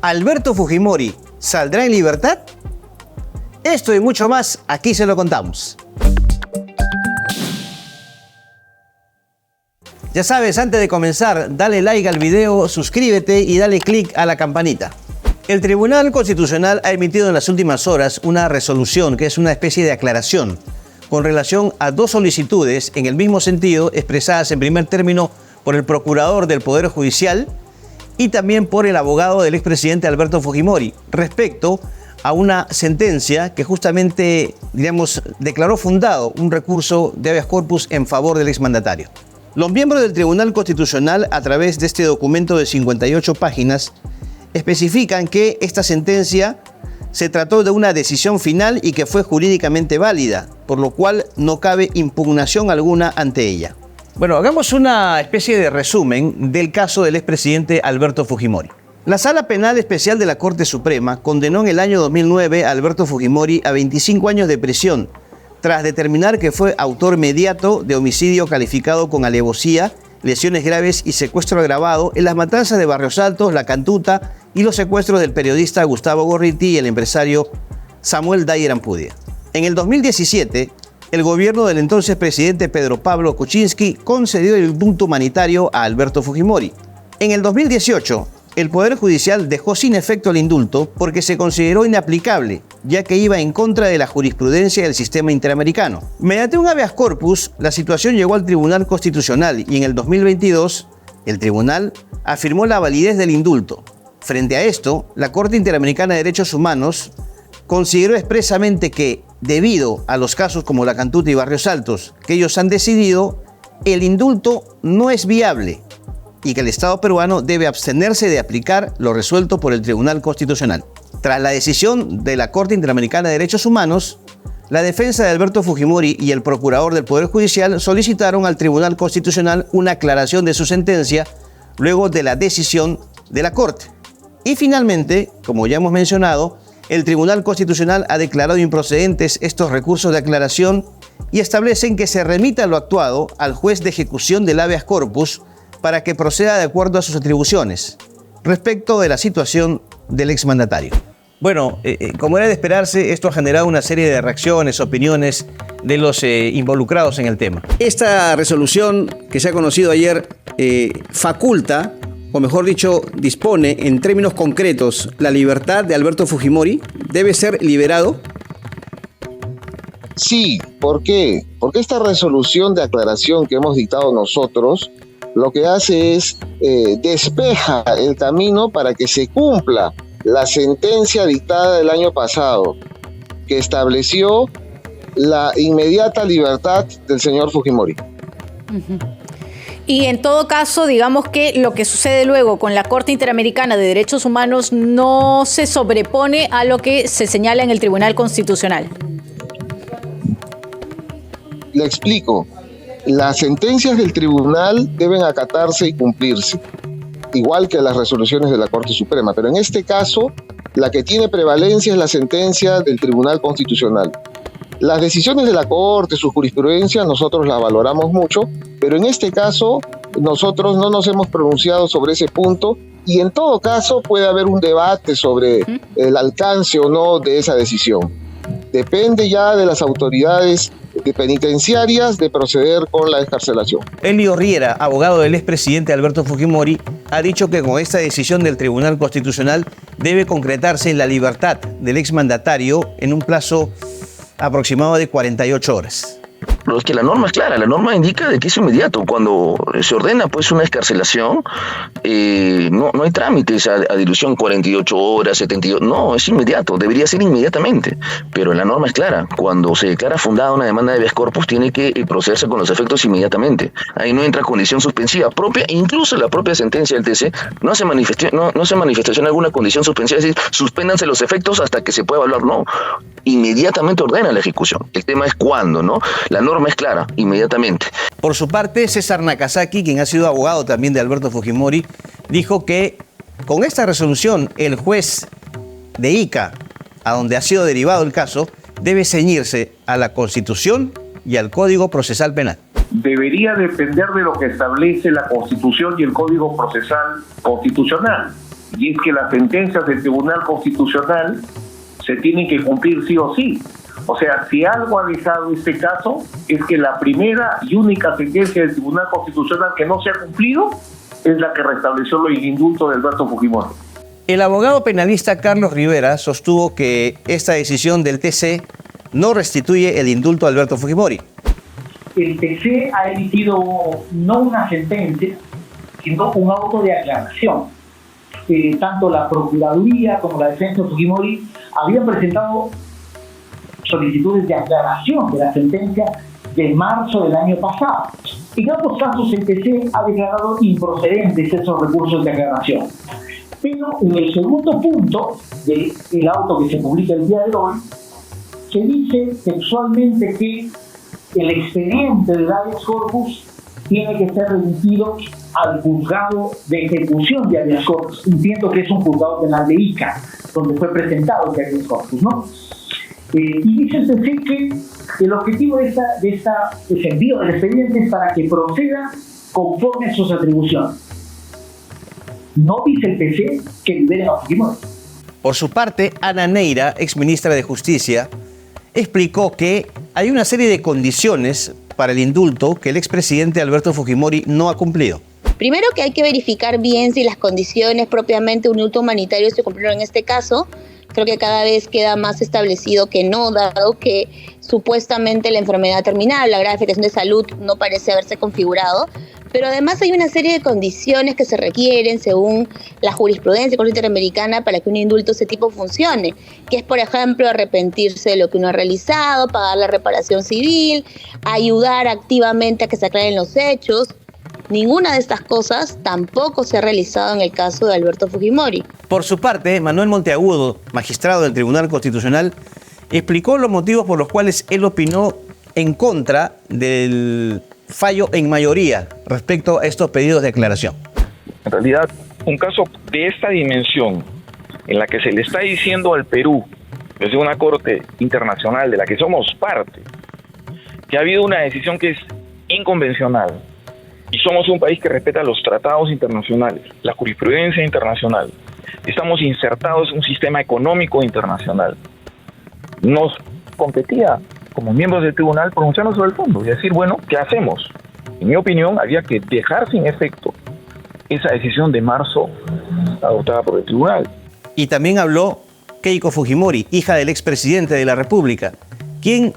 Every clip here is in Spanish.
¿Alberto Fujimori saldrá en libertad? Esto y mucho más, aquí se lo contamos. Ya sabes, antes de comenzar, dale like al video, suscríbete y dale click a la campanita. El Tribunal Constitucional ha emitido en las últimas horas una resolución que es una especie de aclaración con relación a dos solicitudes en el mismo sentido expresadas en primer término por el procurador del Poder Judicial y también por el abogado del expresidente Alberto Fujimori respecto a una sentencia que justamente, declaró fundado un recurso de habeas corpus en favor del exmandatario. Los miembros del Tribunal Constitucional, a través de este documento de 58 páginas, especifican que esta sentencia se trató de una decisión final y que fue jurídicamente válida, por lo cual no cabe impugnación alguna ante ella. Bueno, hagamos una especie de resumen del caso del expresidente Alberto Fujimori. La Sala Penal Especial de la Corte Suprema condenó en el año 2009 a Alberto Fujimori a 25 años de prisión, tras determinar que fue autor mediato de homicidio calificado con alevosía, lesiones graves y secuestro agravado en las matanzas de Barrios Altos, La Cantuta y los secuestros del periodista Gustavo Gorriti y el empresario Samuel Dyer Ampudia. En el 2017, el gobierno del entonces presidente Pedro Pablo Kuczynski concedió el indulto humanitario a Alberto Fujimori. En el 2018, el Poder Judicial dejó sin efecto el indulto porque se consideró inaplicable, ya que iba en contra de la jurisprudencia del sistema interamericano. Mediante un habeas corpus, la situación llegó al Tribunal Constitucional y en el 2022, el tribunal afirmó la validez del indulto. Frente a esto, la Corte Interamericana de Derechos Humanos consideró expresamente que, debido a los casos como La Cantuta y Barrios Altos que ellos han decidido, el indulto no es viable y que el Estado peruano debe abstenerse de aplicar lo resuelto por el Tribunal Constitucional. Tras la decisión de la Corte Interamericana de Derechos Humanos, la defensa de Alberto Fujimori y el procurador del Poder Judicial solicitaron al Tribunal Constitucional una aclaración de su sentencia luego de la decisión de la Corte. Y finalmente, como ya hemos mencionado, el Tribunal Constitucional ha declarado improcedentes estos recursos de aclaración y establecen que se remita lo actuado al juez de ejecución del habeas corpus para que proceda de acuerdo a sus atribuciones respecto de la situación del exmandatario. Bueno, como era de esperarse, esto ha generado una serie de reacciones, opiniones de los involucrados en el tema. Esta resolución que se ha conocido ayer faculta, o mejor dicho, dispone en términos concretos la libertad de Alberto Fujimori. ¿Debe ser liberado? Sí, ¿por qué? Porque esta resolución de aclaración que hemos dictado nosotros lo que hace es despeja el camino para que se cumpla la sentencia dictada el año pasado, que estableció la inmediata libertad del señor Fujimori. Y en todo caso, digamos que lo que sucede luego con la Corte Interamericana de Derechos Humanos no se sobrepone a lo que se señala en el Tribunal Constitucional. Le explico. Las sentencias del tribunal deben acatarse y cumplirse, igual que las resoluciones de la Corte Suprema, pero en este caso, la que tiene prevalencia es la sentencia del Tribunal Constitucional. Las decisiones de la Corte, su jurisprudencia, nosotros las valoramos mucho, pero en este caso, nosotros no nos hemos pronunciado sobre ese punto y en todo caso puede haber un debate sobre el alcance o no de esa decisión. Depende ya de las autoridades penitenciarias de proceder con la excarcelación. Elio Riera, abogado del expresidente Alberto Fujimori, ha dicho que con esta decisión del Tribunal Constitucional debe concretarse la libertad del exmandatario en un plazo aproximado de 48 horas. Pero es que la norma es clara, la norma indica de que es inmediato. Cuando se ordena pues una excarcelación, no hay trámites a dilución 48 horas, 72, no, es inmediato, debería ser inmediatamente. Pero la norma es clara, cuando se declara fundada una demanda de habeas corpus tiene que procederse con los efectos inmediatamente. Ahí no entra condición suspensiva propia, incluso la propia sentencia del TC no hace manifestación alguna condición suspensiva, es decir, suspéndanse los efectos hasta que se pueda evaluar, no. Inmediatamente ordena la ejecución. El tema es cuándo, ¿no? La norma es clara, inmediatamente. Por su parte, César Nakazaki, quien ha sido abogado también de Alberto Fujimori, dijo que con esta resolución el juez de Ica, a donde ha sido derivado el caso, debe ceñirse a la Constitución y al Código Procesal Penal. Debería depender de lo que establece la Constitución y el Código Procesal Constitucional. y es que las sentencias del Tribunal Constitucional se tienen que cumplir sí o sí. O sea, si algo ha dejado este caso es que la primera y única sentencia del Tribunal Constitucional que no se ha cumplido es la que restableció el indulto de Alberto Fujimori. El abogado penalista Carlos Rivera sostuvo que esta decisión del TC no restituye el indulto a Alberto Fujimori. El TC ha emitido no una sentencia, sino un auto de aclaración. Tanto la Procuraduría como la defensa de Fujimori habían presentado solicitudes de aclaración de la sentencia de marzo del año pasado. En ambos casos el TC ha declarado improcedentes esos recursos de aclaración. Pero en el segundo punto del auto que se publica el día de hoy, se dice textualmente que el expediente del habeas corpus tiene que ser remitido al juzgado de ejecución de habeas corpus. Entiendo que es un juzgado penal de Ica, donde fue presentado el habeas corpus, ¿no? Y dice el TC que el objetivo de ese envío del expediente es para que proceda conforme a sus atribuciones. No dice el TC que liberen a Fujimori. Por su parte, Ana Neira, exministra de Justicia, explicó que hay una serie de condiciones para el indulto que el expresidente Alberto Fujimori no ha cumplido. Primero, que hay que verificar bien si las condiciones propiamente de un indulto humanitario se cumplieron en este caso. Creo que cada vez queda más establecido que no, dado que supuestamente la enfermedad terminal, la grave afectación de salud no parece haberse configurado. Pero además hay una serie de condiciones que se requieren según la jurisprudencia interamericana para que un indulto de ese tipo funcione, que es, por ejemplo, arrepentirse de lo que uno ha realizado, pagar la reparación civil, ayudar activamente a que se aclaren los hechos. Ninguna de estas cosas tampoco se ha realizado en el caso de Alberto Fujimori. Por su parte, Manuel Monteagudo, magistrado del Tribunal Constitucional, explicó los motivos por los cuales él opinó en contra del fallo en mayoría respecto a estos pedidos de aclaración. En realidad, un caso de esta dimensión, en la que se le está diciendo al Perú, desde una corte internacional de la que somos parte, que ha habido una decisión que es inconvencional, y somos un país que respeta los tratados internacionales, la jurisprudencia internacional, estamos insertados en un sistema económico internacional, nos competía como miembros del tribunal pronunciarnos sobre el fondo y decir, bueno, ¿qué hacemos? En mi opinión, había que dejar sin efecto esa decisión de marzo adoptada por el tribunal. Y también habló Keiko Fujimori, hija del expresidente de la República, quien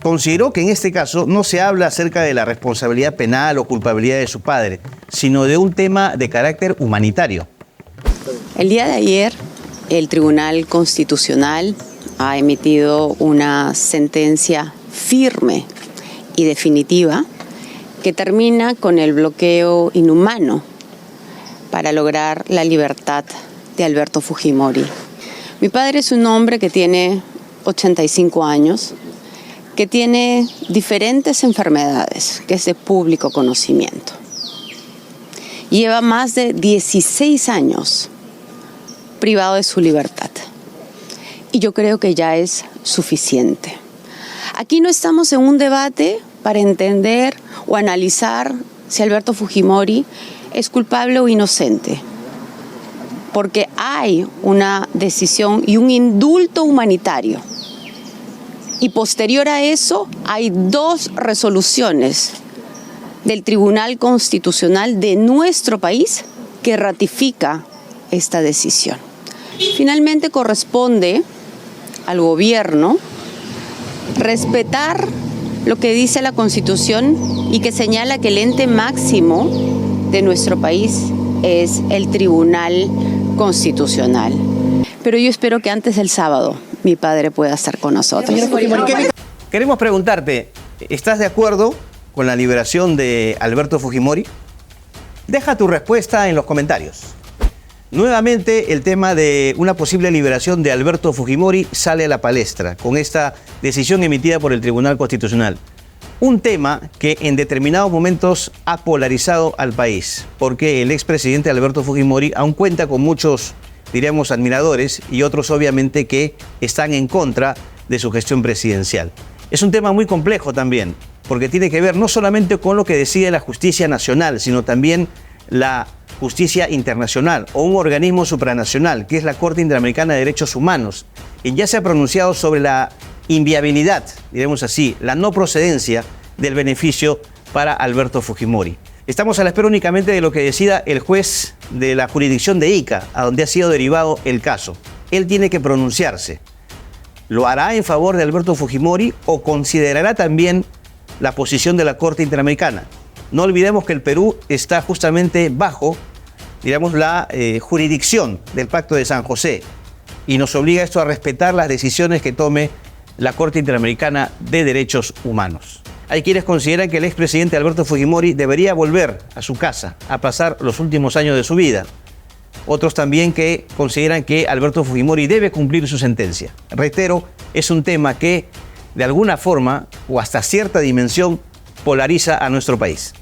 consideró que en este caso no se habla acerca de la responsabilidad penal o culpabilidad de su padre, sino de un tema de carácter humanitario. El día de ayer, el Tribunal Constitucional ha emitido una sentencia firme y definitiva que termina con el bloqueo inhumano para lograr la libertad de Alberto Fujimori. Mi padre es un hombre que tiene 85 años, que tiene diferentes enfermedades, que es de público conocimiento. Lleva más de 16 años privado de su libertad. Y yo creo que ya es suficiente. Aquí no estamos en un debate para entender o analizar si Alberto Fujimori es culpable o inocente, porque hay una decisión y un indulto humanitario. Y posterior a eso hay 2 resoluciones del Tribunal Constitucional de nuestro país que ratifica esta decisión. Finalmente corresponde al gobierno respetar lo que dice la Constitución y que señala que el ente máximo de nuestro país es el Tribunal Constitucional. Pero yo espero que antes del sábado mi padre pueda estar con nosotros. Queremos preguntarte, ¿estás de acuerdo con la liberación de Alberto Fujimori? Deja tu respuesta en los comentarios. Nuevamente, el tema de una posible liberación de Alberto Fujimori sale a la palestra con esta decisión emitida por el Tribunal Constitucional. Un tema que en determinados momentos ha polarizado al país, porque el expresidente Alberto Fujimori aún cuenta con muchos, diríamos, admiradores y otros obviamente que están en contra de su gestión presidencial. Es un tema muy complejo también, porque tiene que ver no solamente con lo que decide la justicia nacional, sino también la justicia internacional o un organismo supranacional, que es la Corte Interamericana de Derechos Humanos, quien ya se ha pronunciado sobre la inviabilidad, diremos así, la no procedencia del beneficio para Alberto Fujimori. Estamos a la espera únicamente de lo que decida el juez de la jurisdicción de Ica, a donde ha sido derivado el caso. Él tiene que pronunciarse. ¿Lo hará en favor de Alberto Fujimori o considerará también la posición de la Corte Interamericana? No olvidemos que el Perú está justamente bajo, digamos, la jurisdicción del Pacto de San José, y nos obliga esto a respetar las decisiones que tome la Corte Interamericana de Derechos Humanos. Hay quienes consideran que el expresidente Alberto Fujimori debería volver a su casa a pasar los últimos años de su vida. Otros también que consideran que Alberto Fujimori debe cumplir su sentencia. Reitero, es un tema que de alguna forma o hasta cierta dimensión polariza a nuestro país.